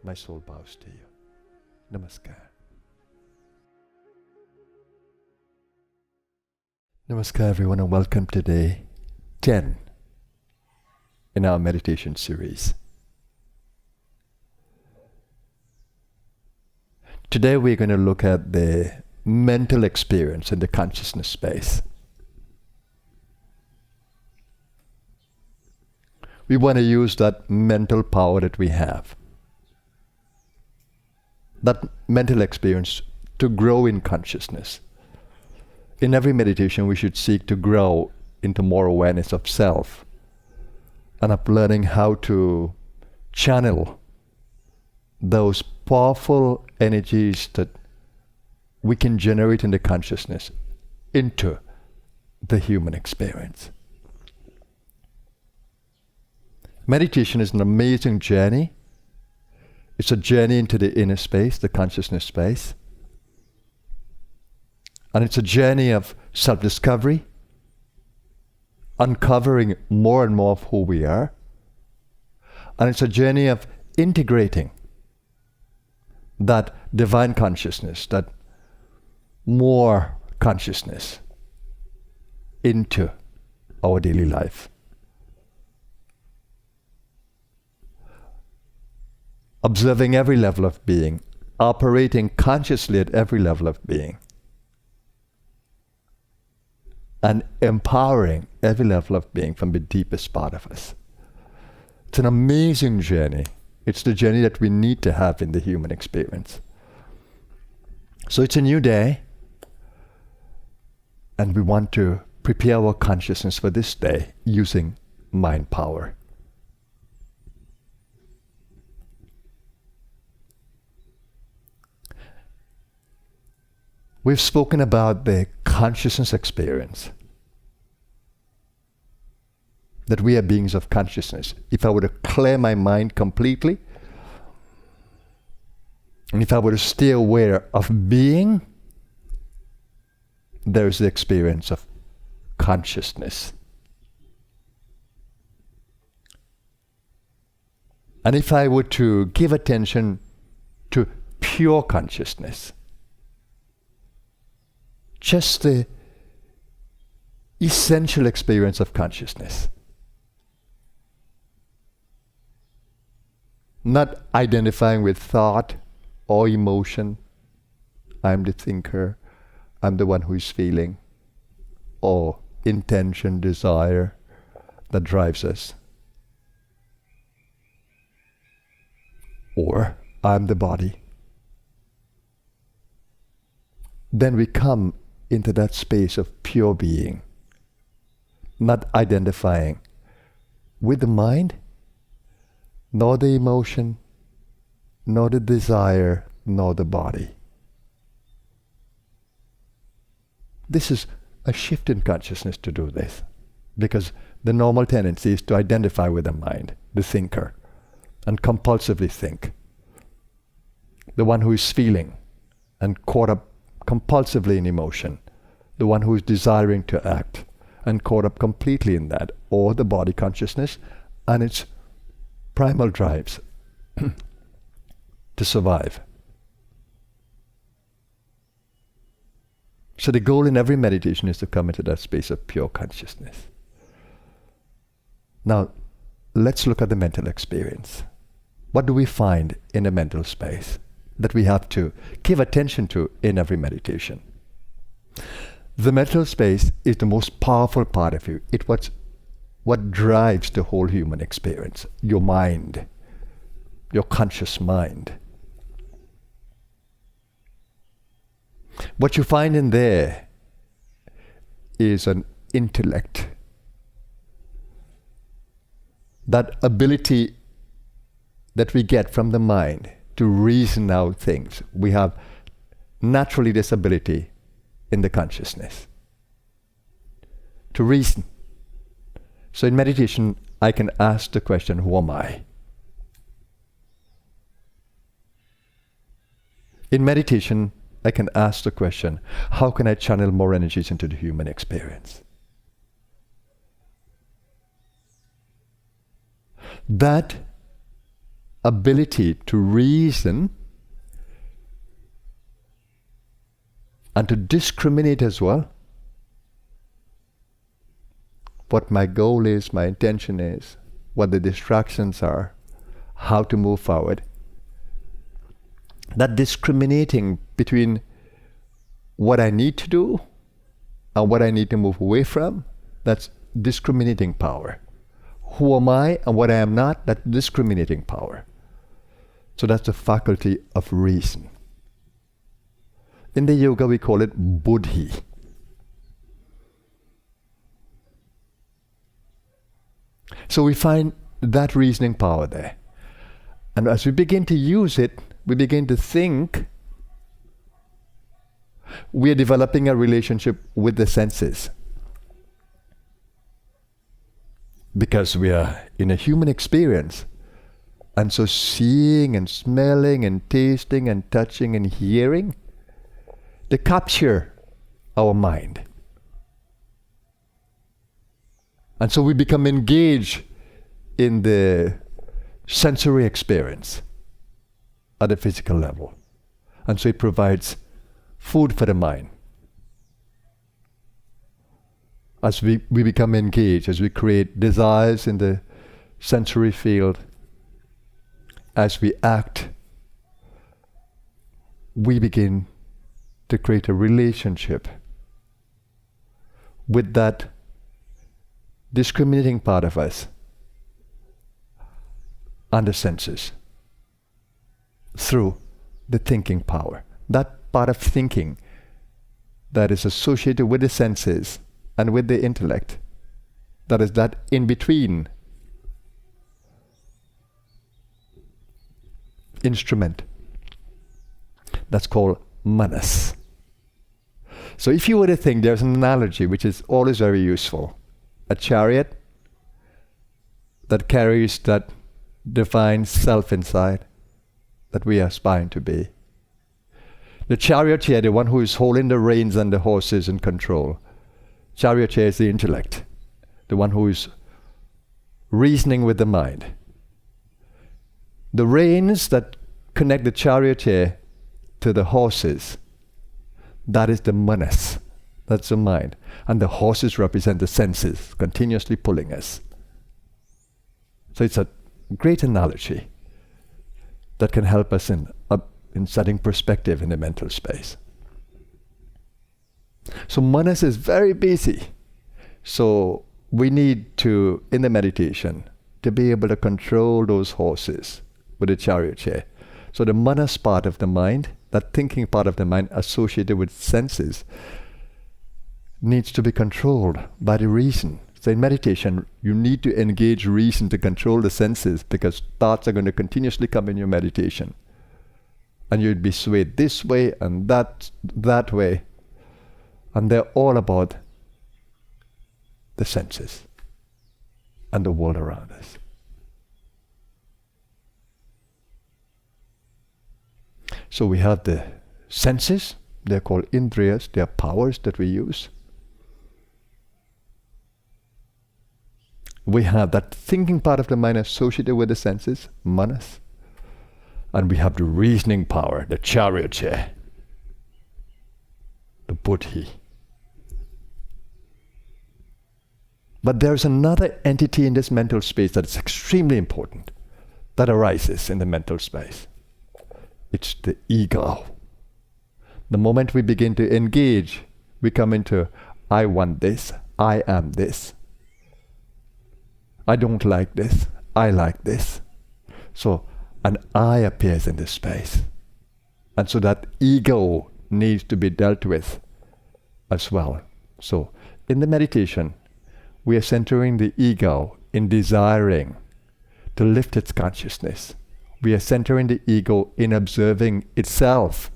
My soul bows to you. Namaskar. Namaskar everyone, and welcome to day 10 in our meditation series. Today we're going to look at the mental experience in the consciousness space. We want to use that mental power that we have, that mental experience, to grow in consciousness. In every meditation, we should seek to grow into more awareness of self and of learning how to channel those powerful energies that we can generate in the consciousness into the human experience. Meditation is an amazing journey. It's a journey into the inner space, the consciousness space. And it's a journey of self-discovery, uncovering more and more of who we are. And it's a journey of integrating that divine consciousness, that more consciousness into our daily life. Observing every level of being, operating consciously at every level of being, and empowering every level of being from the deepest part of us. It's an amazing journey. It's the journey that we need to have in the human experience. So it's a new day, and we want to prepare our consciousness for this day using mind power. We've spoken about the consciousness experience, that we are beings of consciousness. If I were to clear my mind completely, and if I were to stay aware of being, there's the experience of consciousness. And if I were to give attention to pure consciousness, just the essential experience of consciousness, not identifying with thought or emotion. I'm the thinker, I'm the one who is feeling, or intention, desire that drives us, or I'm the body. Then we come into that space of pure being, not identifying with the mind, nor the emotion, nor the desire, nor the body. This is a shift in consciousness to do this, because the normal tendency is to identify with the mind, the thinker, and compulsively think. The one who is feeling and caught up compulsively in emotion, the one who is desiring to act and caught up completely in that, or the body consciousness and its primal drives to survive. So the goal in every meditation is to come into that space of pure consciousness. Now, let's look at the mental experience. What do we find in the mental space that we have to give attention to in every meditation? The mental space is the most powerful part of you. It's what drives the whole human experience. Your mind, your conscious mind. What you find in there is an intellect. That ability that we get from the mind to reason out things. We have naturally this ability in the consciousness to reason. So in meditation, I can ask the question, who am I? In meditation, I can ask the question, how can I channel more energies into the human experience? That ability to reason and to discriminate as well what my goal is, my intention is, what the distractions are, how to move forward. That discriminating between what I need to do and what I need to move away from, that's discriminating power. Who am I and what I am not, that's discriminating power. So that's the faculty of reason. In the yoga we call it buddhi. So we find that reasoning power there. And as we begin to use it, we begin to think, we are developing a relationship with the senses. Because we are in a human experience. And so seeing and smelling and tasting and touching and hearing, they capture our mind. And so we become engaged in the sensory experience at a physical level. And so it provides food for the mind. As we become engaged, as we create desires in the sensory field, as we act, we begin to create a relationship with that discriminating part of us and the senses through the thinking power. That part of thinking that is associated with the senses and with the intellect, that is that in between instrument, that's called manas. So if you were to think, there's an analogy which is always very useful. A chariot that carries that divine self inside that we are aspiring to be. The charioteer, the one who is holding the reins and the horses in control. Charioteer is the intellect, the one who is reasoning with the mind. The reins that connect the charioteer to the horses, that is the manas, that's the mind. And the horses represent the senses, continuously pulling us. So it's a great analogy that can help us in setting perspective in the mental space. So manas is very busy. So we need to, in the meditation, to be able to control those horses with the charioteer. So the manas part of the mind, that thinking part of the mind associated with senses, needs to be controlled by the reason. So in meditation, you need to engage reason to control the senses, because thoughts are going to continuously come in your meditation. And you'd be swayed this way and that way. And they're all about the senses and the world around us. So we have the senses, they're called indriyas, they are powers that we use. We have that thinking part of the mind associated with the senses, manas. And we have the reasoning power, the charioteer, the buddhi. But there's another entity in this mental space that is extremely important, that arises in the mental space. It's the ego. The moment we begin to engage, we come into, I want this, I am this. I don't like this, I like this. So an I appears in this space. And so that ego needs to be dealt with as well. So in the meditation, we are centering the ego in desiring to lift its consciousness. We are centering the ego in observing itself.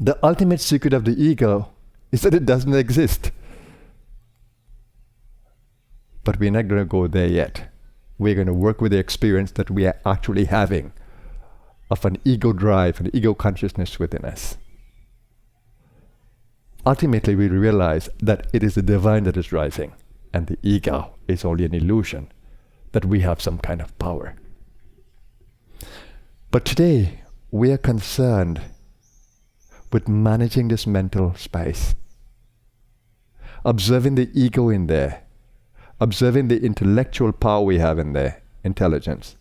The ultimate secret of the ego is that it doesn't exist. But we're not going to go there yet. We're going to work with the experience that we are actually having of an ego drive, an ego consciousness within us. Ultimately, we realize that it is the divine that is driving, and the ego is only an illusion that we have some kind of power. But today, we are concerned with managing this mental space, observing the ego in there, observing the intellectual power we have in there, intelligence,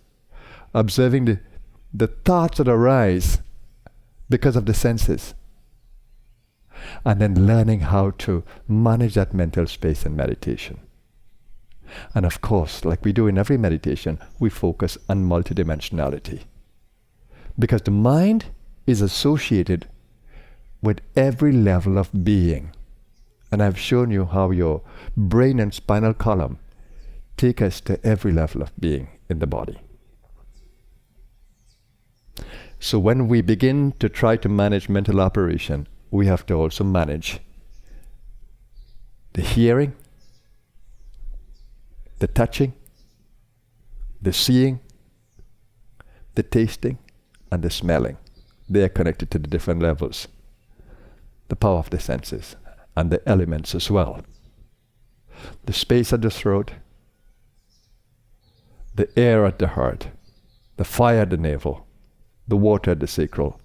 observing the thoughts that arise because of the senses, and then learning how to manage that mental space in meditation. And of course, like we do in every meditation, we focus on multidimensionality. Because the mind is associated with every level of being. And I've shown you how your brain and spinal column take us to every level of being in the body. So when we begin to try to manage mental operation, we have to also manage the hearing, the touching, the seeing, the tasting, and the smelling. They are connected to the different levels. The power of the senses and the elements as well. The space at the throat, the air at the heart, the fire at the navel, the water at the sacral,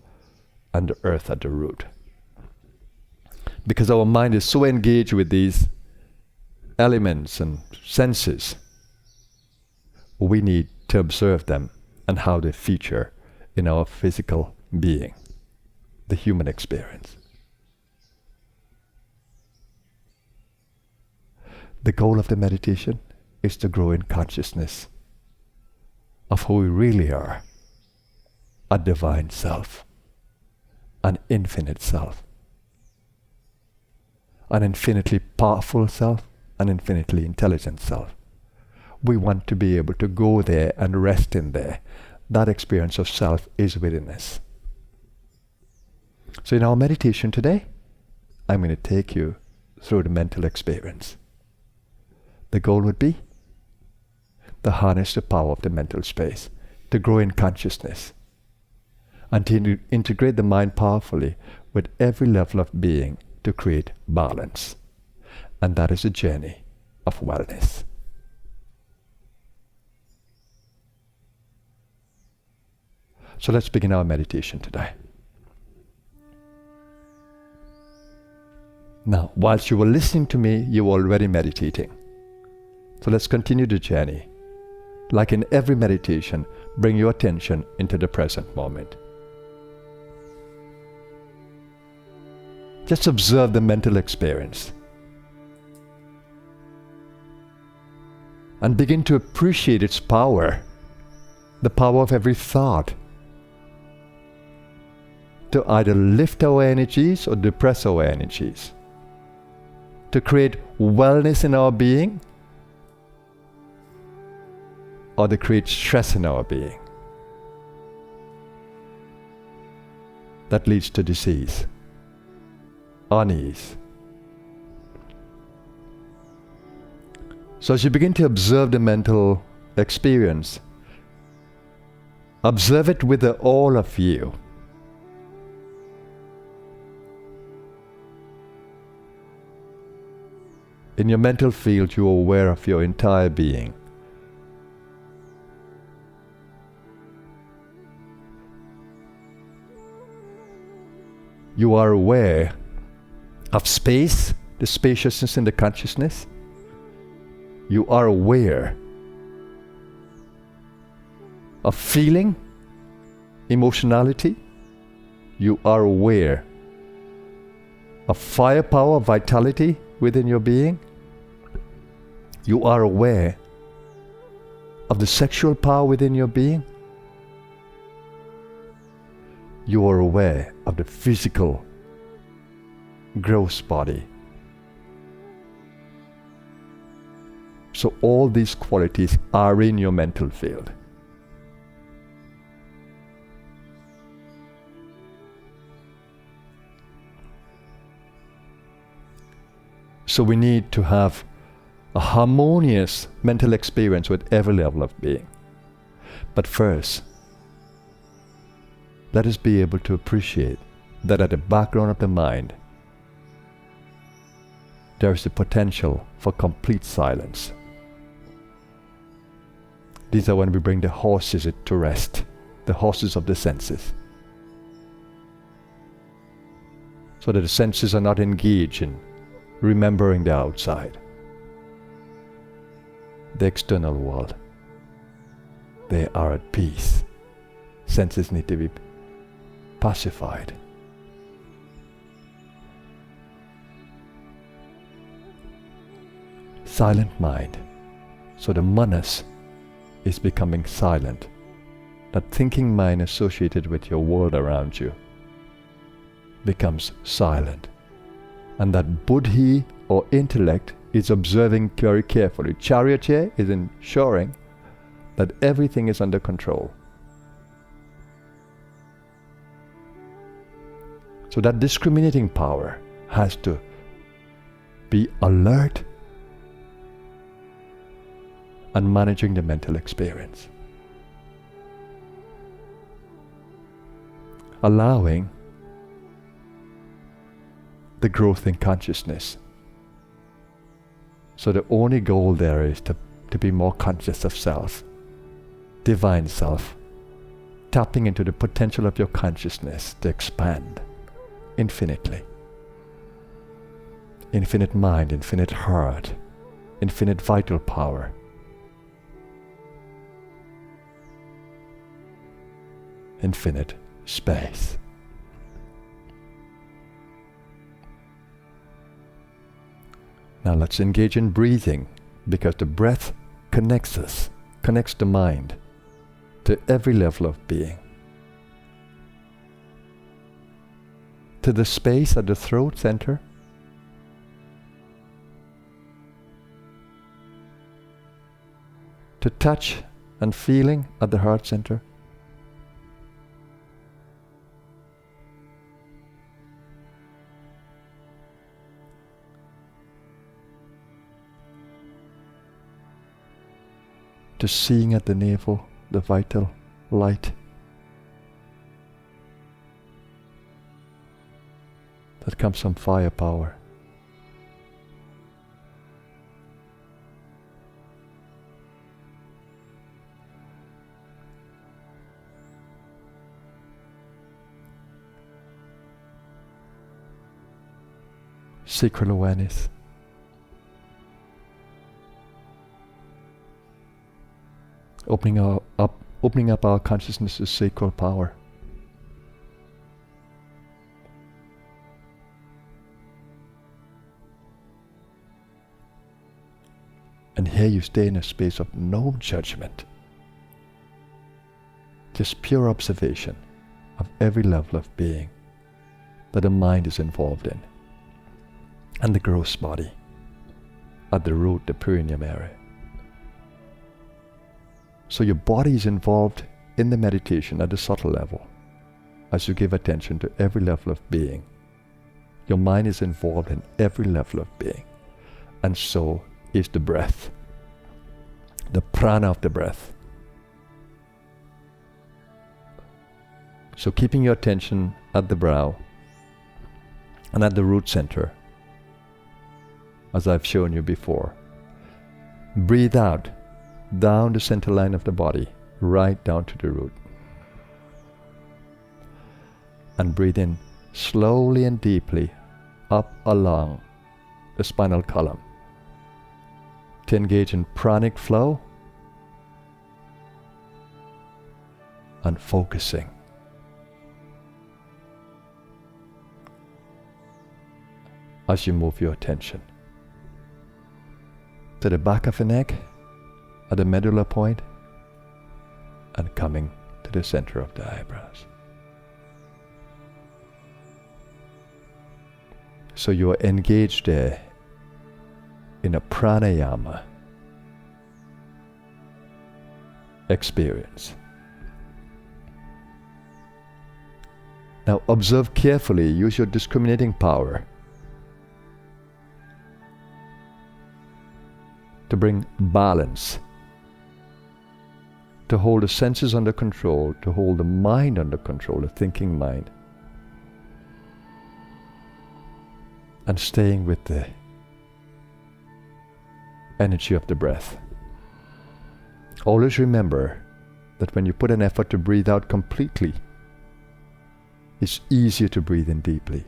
and the earth at the root. Because our mind is so engaged with these elements and senses, we need to observe them and how they feature in our physical being, the human experience. The goal of the meditation is to grow in consciousness of who we really are, a divine self, an infinite self, an infinitely powerful self, an infinitely intelligent self. We want to be able to go there and rest in there. That experience of self is within us. So in our meditation today, I'm going to take you through the mental experience. The goal would be to harness the power of the mental space, to grow in consciousness, and to integrate the mind powerfully with every level of being to create balance. And that is a journey of wellness. So let's begin our meditation today. Now, whilst you were listening to me, you were already meditating. So let's continue the journey. Like in every meditation, bring your attention into the present moment. Just observe the mental experience. And begin to appreciate its power, the power of every thought, to either lift our energies or depress our energies, to create wellness in our being, or to create stress in our being. That leads to disease, unease. So as you begin to observe the mental experience, observe it with the all of you. In your mental field, you are aware of your entire being. You are aware of space, the spaciousness in the consciousness. You are aware of feeling, emotionality. You are aware of firepower, vitality within your being. You are aware of the sexual power within your being. You are aware of the physical, gross body. So all these qualities are in your mental field. So we need to have a harmonious mental experience with every level of being. But first, let us be able to appreciate that at the background of the mind, there is the potential for complete silence. These are when we bring the horses to rest. the horses of the senses, so that the senses are not engaged in remembering the outside, the external world. They are at peace. Senses need to be pacified. Silent mind. So the manas is becoming silent. That thinking mind associated with your world around you becomes silent. And that buddhi or intellect is observing very carefully. Chariot here is ensuring that everything is under control. So that discriminating power has to be alert and managing the mental experience. Allowing the growth in consciousness. So the only goal there is to be more conscious of self, divine self, tapping into the potential of your consciousness to expand infinitely. Infinite mind, infinite heart, infinite vital power. Infinite space. Now let's engage in breathing, because the breath connects us, connects the mind to every level of being. To the space at the throat center, to touch and feeling at the heart center, to seeing at the navel, the vital light that comes from firepower. Sacral awareness. Opening up our consciousness to sacral power. And here you stay in a space of no judgment. Just pure observation of every level of being that the mind is involved in. And the gross body at the root, the perineum area. So your body is involved in the meditation at the subtle level as you give attention to every level of being. Your mind is involved in every level of being. And so is the breath, the prana of the breath. So keeping your attention at the brow and at the root center, as I've shown you before. Breathe out down the center line of the body, right down to the root. And breathe in slowly and deeply up along the spinal column to engage in pranic flow and focusing. As you move your attention to the back of the neck, at the medulla point, and coming to the center of the eyebrows. So you are engaged there in a pranayama experience. Now observe carefully, use your discriminating power to bring balance, to hold the senses under control, to hold the mind under control, the thinking mind, and staying with the energy of the breath. Always remember that when you put an effort to breathe out completely, it's easier to breathe in deeply.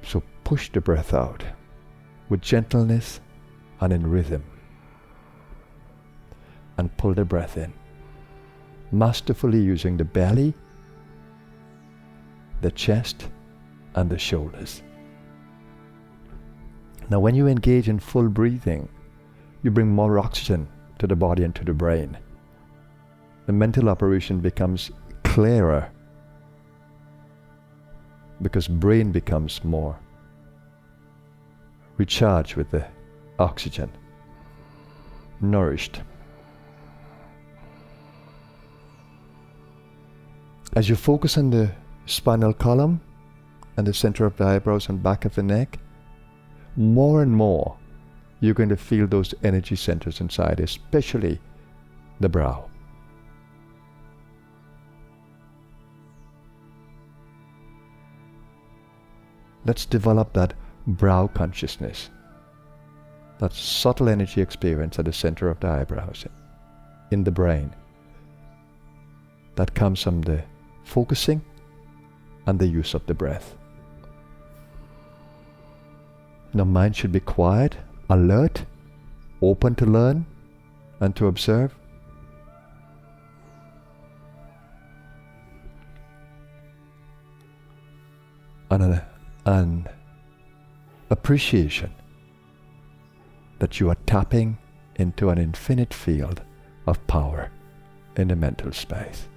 So push the breath out with gentleness and in rhythm. And pull the breath in, masterfully using the belly, the chest, and the shoulders. Now when you engage in full breathing, you bring more oxygen to the body and to the brain. The mental operation becomes clearer because brain becomes more recharged with the oxygen, nourished. As you focus on the spinal column and the center of the eyebrows and back of the neck, more and more you're going to feel those energy centers inside, especially the brow. Let's develop that brow consciousness, that subtle energy experience at the center of the eyebrows, in the brain, that comes from the focusing and the use of the breath. Now mind should be quiet, alert, open to learn and to observe. And an appreciation that you are tapping into an infinite field of power in the mental space.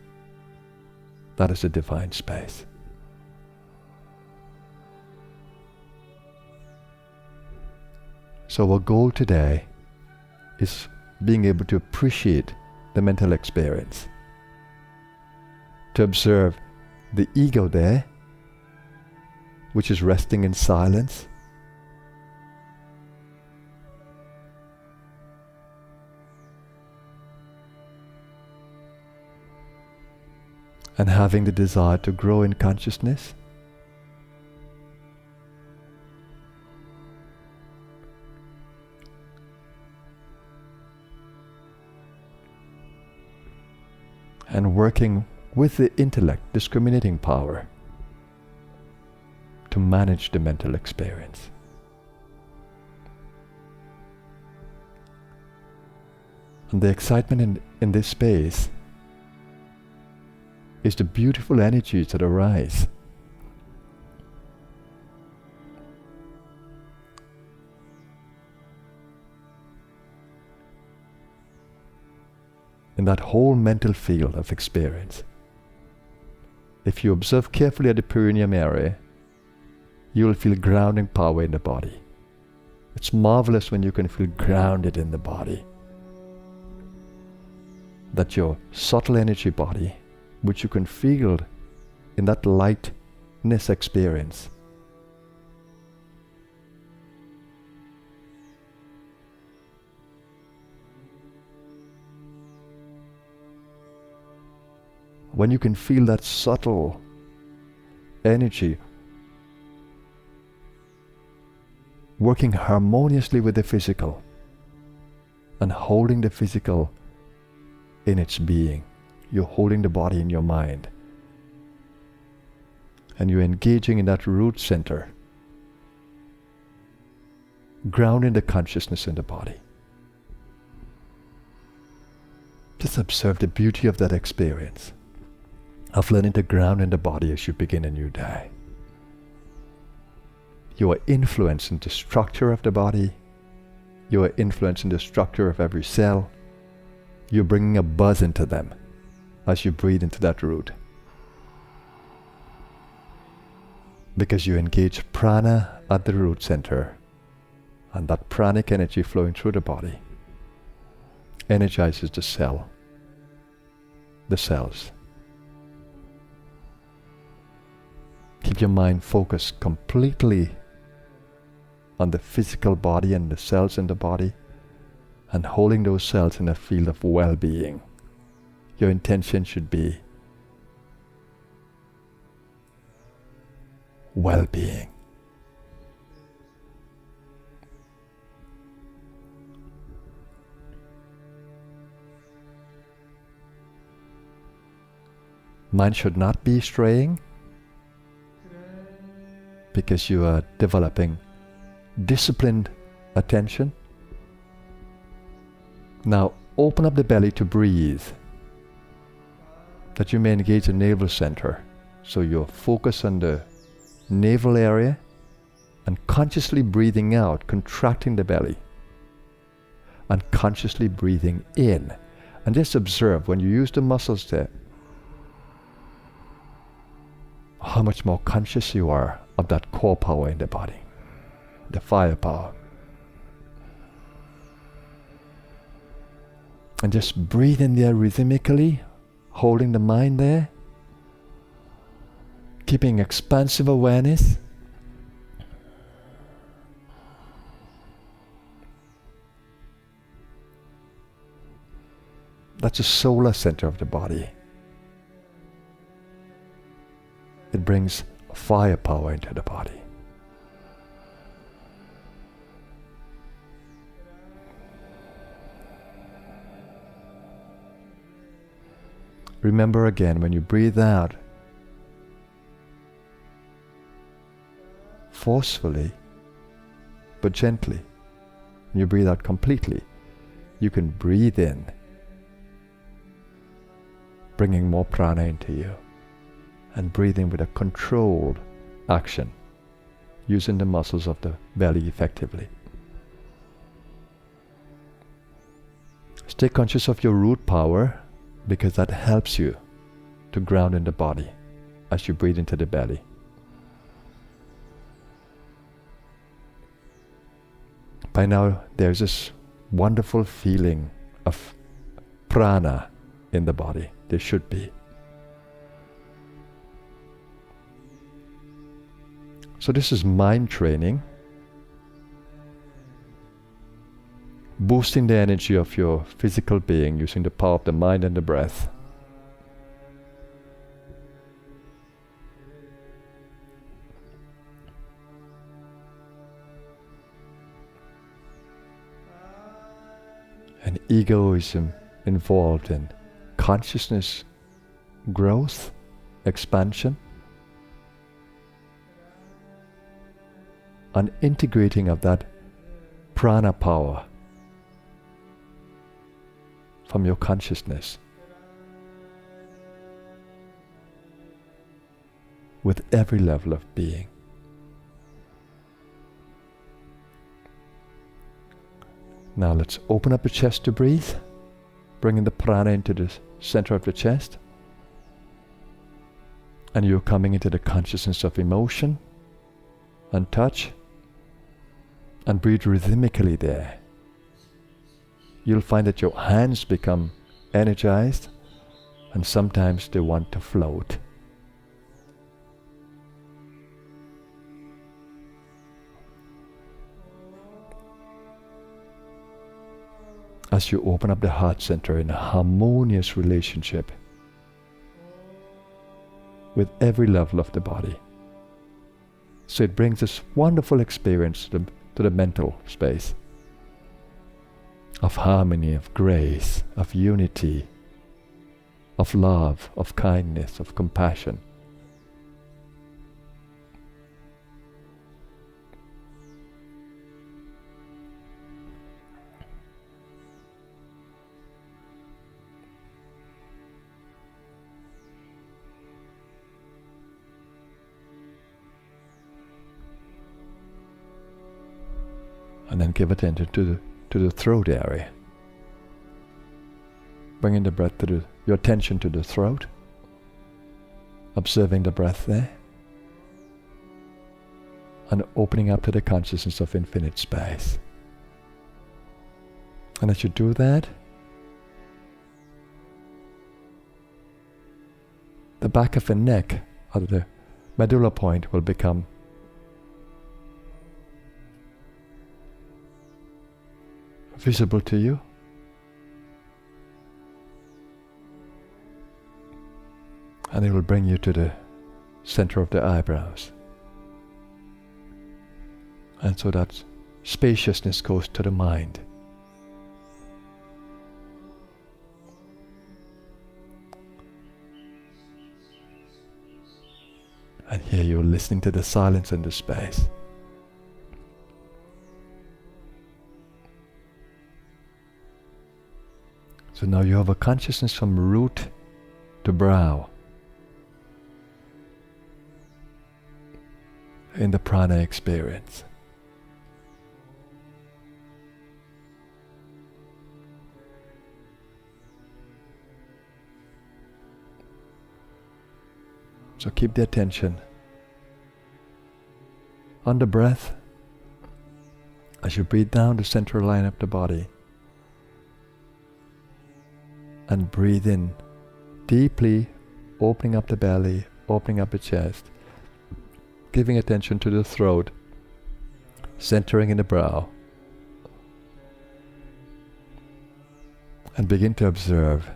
That is a divine space. So our goal today is being able to appreciate the mental experience, to observe the ego there, which is resting in silence, and having the desire to grow in consciousness. And working with the intellect, discriminating power, to manage the mental experience. And the excitement in this space is the beautiful energies that arise. In that whole mental field of experience. If you observe carefully at the perineum area, you will feel grounding power in the body. It's marvelous when you can feel grounded in the body. That your subtle energy body, which you can feel in that lightness experience, when you can feel that subtle energy working harmoniously with the physical and holding the physical in its being. You're holding the body in your mind. And you're engaging in that root center, grounding the consciousness in the body. Just observe the beauty of that experience, of learning to ground in the body as you begin a new day. You are influencing the structure of the body. You are influencing the structure of every cell. You're bringing a buzz into them as you breathe into that root. Because you engage prana at the root center, and that pranic energy flowing through the body energizes the cell, the cells. Keep your mind focused completely on the physical body and the cells in the body, and holding those cells in a field of well-being. Your intention should be well-being. Mind should not be straying because you are developing disciplined attention. Now open up the belly to breathe, that you may engage the navel center. So you're focused on the navel area and consciously breathing out, contracting the belly, and consciously breathing in. And just observe when you use the muscles there, how much more conscious you are of that core power in the body, the firepower. And just breathe in there rhythmically, holding the mind there, keeping expansive awareness. That's the solar center of the body. It brings firepower into the body. Remember again, when you breathe out forcefully but gently, when you breathe out completely, you can breathe in, bringing more prana into you, and breathing with a controlled action, using the muscles of the belly effectively. Stay conscious of your root power, because that helps you to ground in the body as you breathe into the belly. By now, there's this wonderful feeling of prana in the body. There should be. So this is mind training, boosting the energy of your physical being using the power of the mind and the breath. And egoism involved in consciousness growth, expansion, and integrating of that prana power from your consciousness with every level of being. Now let's open up the chest to breathe, bringing the prana into the center of the chest. And you're coming into the consciousness of emotion and touch, and breathe rhythmically there. You'll find that your hands become energized, and sometimes they want to float. As you open up the heart center in a harmonious relationship with every level of the body. So it brings this wonderful experience to the mental space of harmony, of grace, of unity, of love, of kindness, of compassion. And then give attention to the throat area. Bringing the breath your attention to the throat, observing the breath there, and opening up to the consciousness of infinite space. And as you do that, the back of the neck, or the medulla point, will become visible to you. And it will bring you to the center of the eyebrows. And so that spaciousness goes to the mind. And here you're listening to the silence and the space. So now you have a consciousness from root to brow in the prana experience. So keep the attention on the breath as you breathe down the central line of the body and breathe in deeply, opening up the belly, opening up the chest, giving attention to the throat, centering in the brow, and begin to observe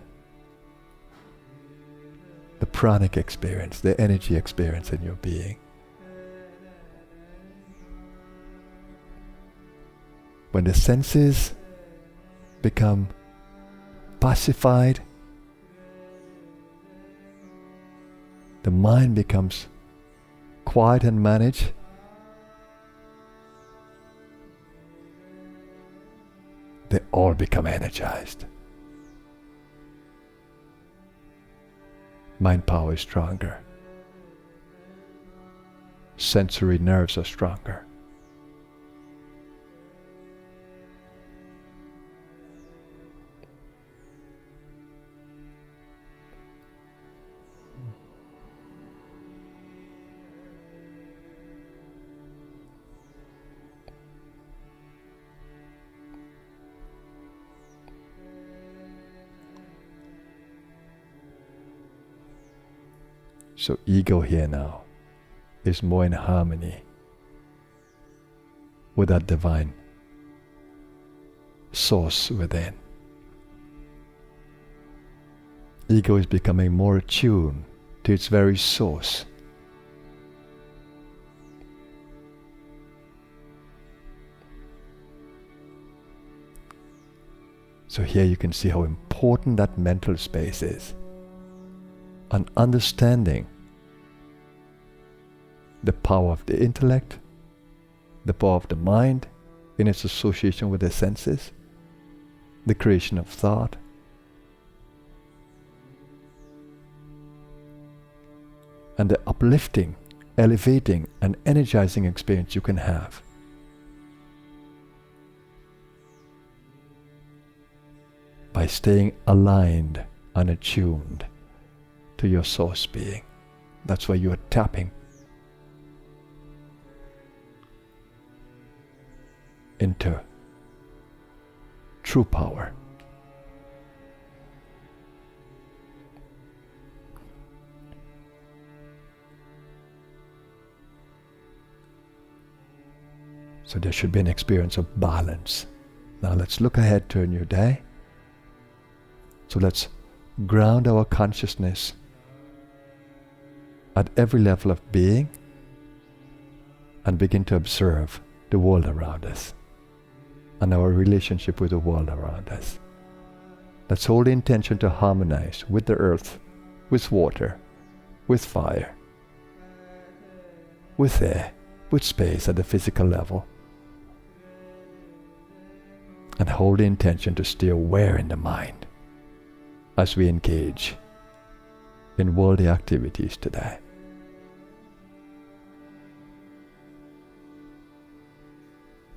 the pranic experience, the energy experience in your being. When the senses become pacified, the mind becomes quiet and managed, they all become energized. Mind power is stronger. Sensory nerves are stronger. So ego here now is more in harmony with that divine source within. Ego is becoming more attuned to its very source. So here you can see how important that mental space is. And understanding the power of the intellect, the power of the mind in its association with the senses, the creation of thought, and the uplifting, elevating, and energizing experience you can have by staying aligned and attuned to your source being. That's why you are tapping into true power. So there should be an experience of balance. Now let's look ahead to a new day. So let's ground our consciousness at every level of being and begin to observe the world around us and our relationship with the world around us. Let's hold the intention to harmonize with the earth, with water, with fire, with air, with space at the physical level, and hold the intention to stay aware in the mind as we engage in worldly activities today.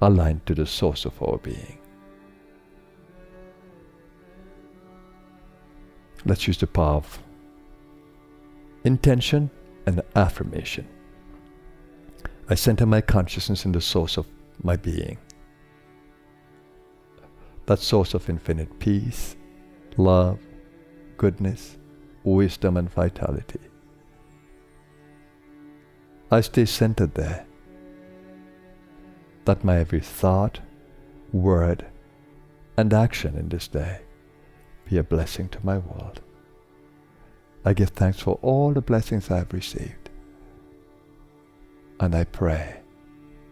Aligned to the source of our being. Let's use the power of intention and affirmation. I center my consciousness in the source of my being. That source of infinite peace, love, goodness, wisdom, and vitality. I stay centered there, that my every thought, word, and action in this day be a blessing to my world. I give thanks for all the blessings I have received, and I pray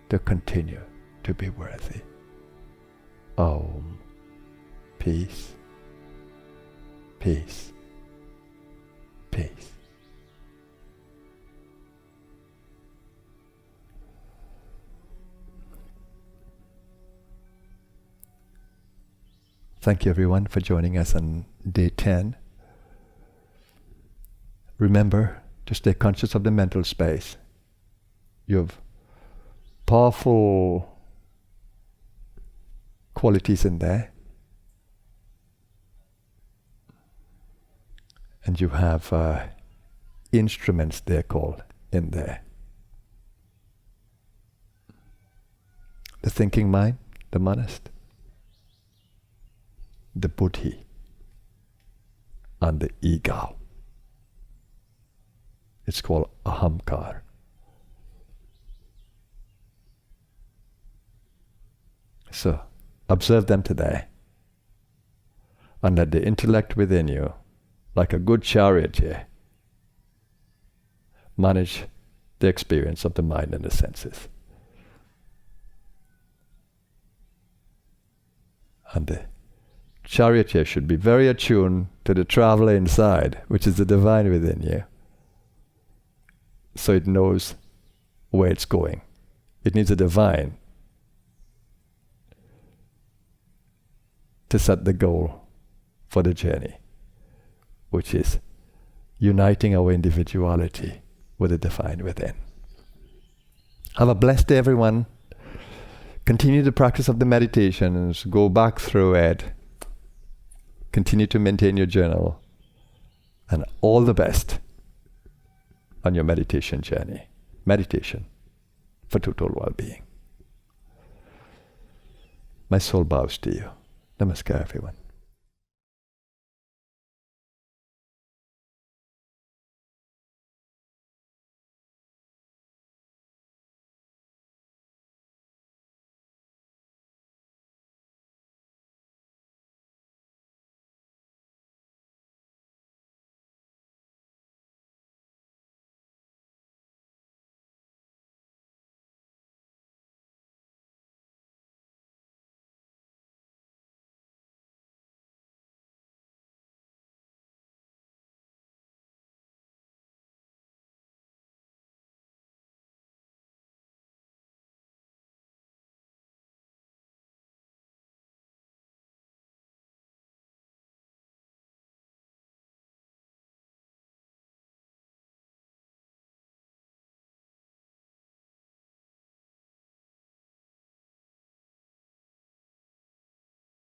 to continue to be worthy. Om. Peace. Peace. Peace. Thank you everyone for joining us on day 10. Remember to stay conscious of the mental space. You have powerful qualities in there. And you have instruments, they're called, in there. The thinking mind, the monist, the buddhi, and the ego. It's called ahamkar. So, observe them today. And let the intellect within you, like a good charioteer, manage the experience of the mind and the senses. And the charioteer should be very attuned to the traveler inside, which is the divine within you, so it knows where it's going. It needs a divine to set the goal for the journey, which is uniting our individuality with the divine within. Have a blessed day, everyone. Continue the practice of the meditations. Go back through it. Continue to maintain your journal. And all the best on your meditation journey. Meditation for total well-being. My soul bows to you. Namaskar, everyone.